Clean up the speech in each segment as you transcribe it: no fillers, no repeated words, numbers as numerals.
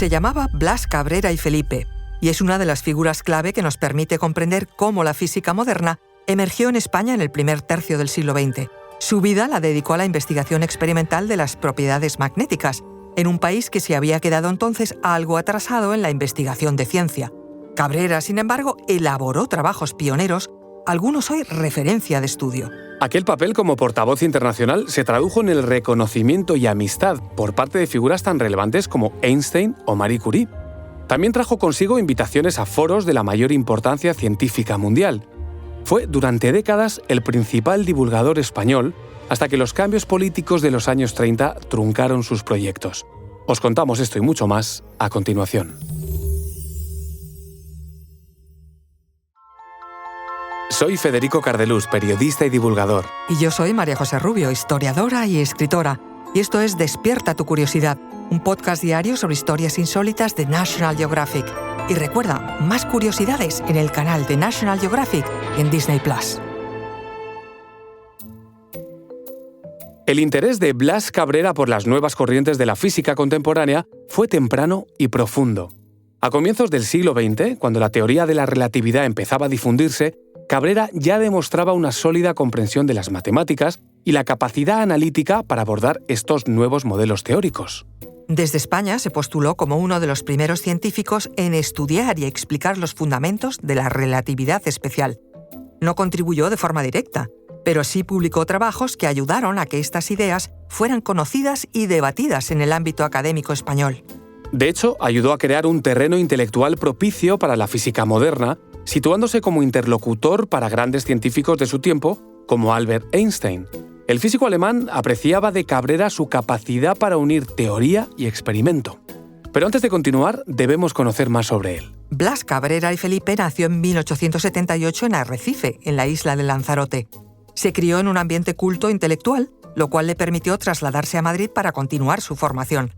Se llamaba Blas Cabrera y Felipe, y es una de las figuras clave que nos permite comprender cómo la física moderna emergió en España en el primer tercio del siglo XX. Su vida la dedicó a la investigación experimental de las propiedades magnéticas, en un país que se había quedado entonces algo atrasado en la investigación de ciencia. Cabrera, sin embargo, elaboró trabajos pioneros, algunos hoy referencia de estudio. Aquel papel como portavoz internacional se tradujo en el reconocimiento y amistad por parte de figuras tan relevantes como Einstein o Marie Curie. También trajo consigo invitaciones a foros de la mayor importancia científica mundial. Fue durante décadas el principal divulgador español hasta que los cambios políticos de los años 30 truncaron sus proyectos. Os contamos esto y mucho más a continuación. Soy Federico Cardelús, periodista y divulgador. Y yo soy María José Rubio, historiadora y escritora. Y esto es Despierta tu curiosidad, un podcast diario sobre historias insólitas de National Geographic. Y recuerda, más curiosidades en el canal de National Geographic en Disney+. El interés de Blas Cabrera por las nuevas corrientes de la física contemporánea fue temprano y profundo. A comienzos del siglo XX, cuando la teoría de la relatividad empezaba a difundirse, Cabrera ya demostraba una sólida comprensión de las matemáticas y la capacidad analítica para abordar estos nuevos modelos teóricos. Desde España se postuló como uno de los primeros científicos en estudiar y explicar los fundamentos de la relatividad especial. No contribuyó de forma directa, pero sí publicó trabajos que ayudaron a que estas ideas fueran conocidas y debatidas en el ámbito académico español. De hecho, ayudó a crear un terreno intelectual propicio para la física moderna, situándose como interlocutor para grandes científicos de su tiempo, como Albert Einstein. El físico alemán apreciaba de Cabrera su capacidad para unir teoría y experimento. Pero antes de continuar, debemos conocer más sobre él. Blas Cabrera y Felipe nació en 1878 en Arrecife, en la isla de Lanzarote. Se crió en un ambiente culto e intelectual, lo cual le permitió trasladarse a Madrid para continuar su formación.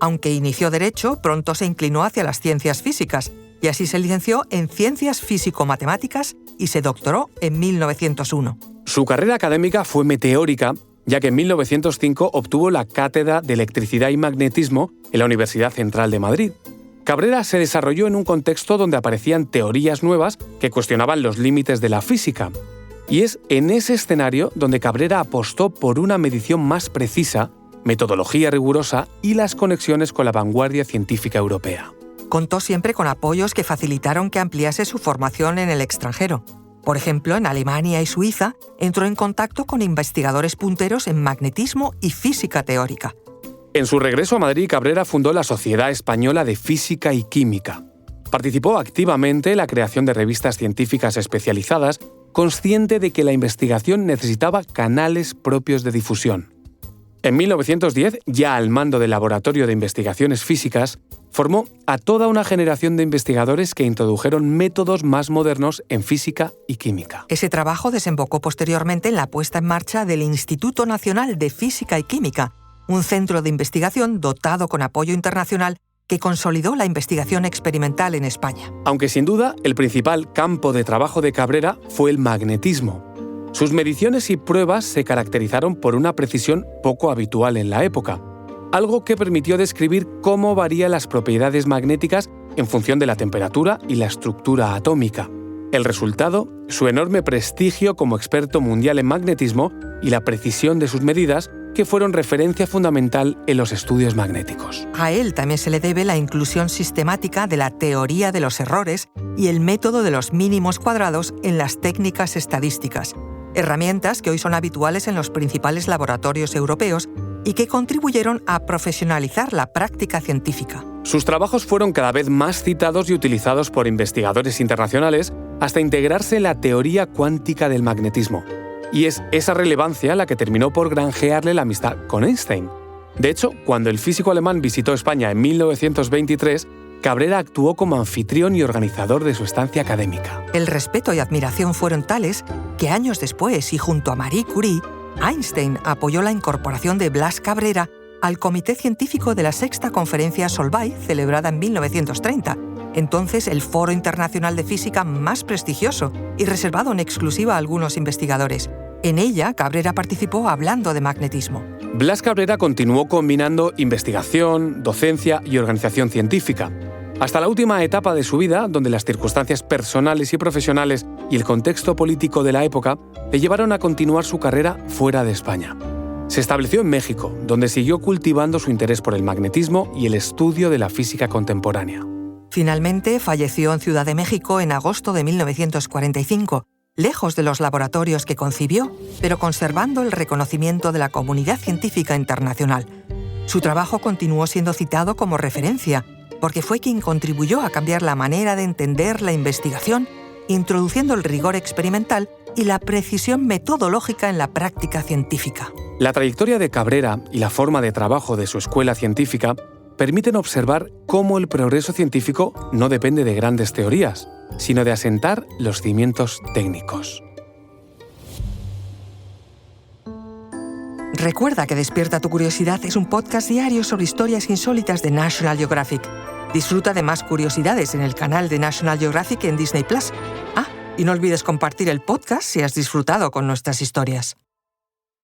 Aunque inició Derecho, pronto se inclinó hacia las ciencias físicas, y así se licenció en Ciencias Físico-Matemáticas y se doctoró en 1901. Su carrera académica fue meteórica, ya que en 1905 obtuvo la cátedra de Electricidad y Magnetismo en la Universidad Central de Madrid. Cabrera se desarrolló en un contexto donde aparecían teorías nuevas que cuestionaban los límites de la física. Y es en ese escenario donde Cabrera apostó por una medición más precisa, metodología rigurosa y las conexiones con la vanguardia científica europea. Contó siempre con apoyos que facilitaron que ampliase su formación en el extranjero. Por ejemplo, en Alemania y Suiza entró en contacto con investigadores punteros en magnetismo y física teórica. En su regreso a Madrid, Cabrera fundó la Sociedad Española de Física y Química. Participó activamente en la creación de revistas científicas especializadas, consciente de que la investigación necesitaba canales propios de difusión. En 1910, ya al mando del Laboratorio de Investigaciones Físicas, formó a toda una generación de investigadores que introdujeron métodos más modernos en física y química. Ese trabajo desembocó posteriormente en la puesta en marcha del Instituto Nacional de Física y Química, un centro de investigación dotado con apoyo internacional que consolidó la investigación experimental en España. Aunque sin duda el principal campo de trabajo de Cabrera fue el magnetismo. Sus mediciones y pruebas se caracterizaron por una precisión poco habitual en la época, algo que permitió describir cómo varían las propiedades magnéticas en función de la temperatura y la estructura atómica. El resultado, su enorme prestigio como experto mundial en magnetismo y la precisión de sus medidas, que fueron referencia fundamental en los estudios magnéticos. A él también se le debe la inclusión sistemática de la teoría de los errores y el método de los mínimos cuadrados en las técnicas estadísticas, herramientas que hoy son habituales en los principales laboratorios europeos y que contribuyeron a profesionalizar la práctica científica. Sus trabajos fueron cada vez más citados y utilizados por investigadores internacionales hasta integrarse en la teoría cuántica del magnetismo. Y es esa relevancia la que terminó por granjearle la amistad con Einstein. De hecho, cuando el físico alemán visitó España en 1923, Cabrera actuó como anfitrión y organizador de su estancia académica. El respeto y admiración fueron tales que años después, y junto a Marie Curie, Einstein apoyó la incorporación de Blas Cabrera al Comité Científico de la Sexta Conferencia Solvay, celebrada en 1930, entonces el foro internacional de física más prestigioso y reservado en exclusiva a algunos investigadores. En ella, Cabrera participó hablando de magnetismo. Blas Cabrera continuó combinando investigación, docencia y organización científica, hasta la última etapa de su vida, donde las circunstancias personales y profesionales y el contexto político de la época le llevaron a continuar su carrera fuera de España. Se estableció en México, donde siguió cultivando su interés por el magnetismo y el estudio de la física contemporánea. Finalmente, falleció en Ciudad de México en agosto de 1945, lejos de los laboratorios que concibió, pero conservando el reconocimiento de la comunidad científica internacional. Su trabajo continuó siendo citado como referencia, porque fue quien contribuyó a cambiar la manera de entender la investigación, introduciendo el rigor experimental y la precisión metodológica en la práctica científica. La trayectoria de Cabrera y la forma de trabajo de su escuela científica permiten observar cómo el progreso científico no depende de grandes teorías, sino de asentar los cimientos técnicos. Recuerda que Despierta tu Curiosidad es un podcast diario sobre historias insólitas de National Geographic. Disfruta de más curiosidades en el canal de National Geographic en Disney+. Y no olvides compartir el podcast si has disfrutado con nuestras historias.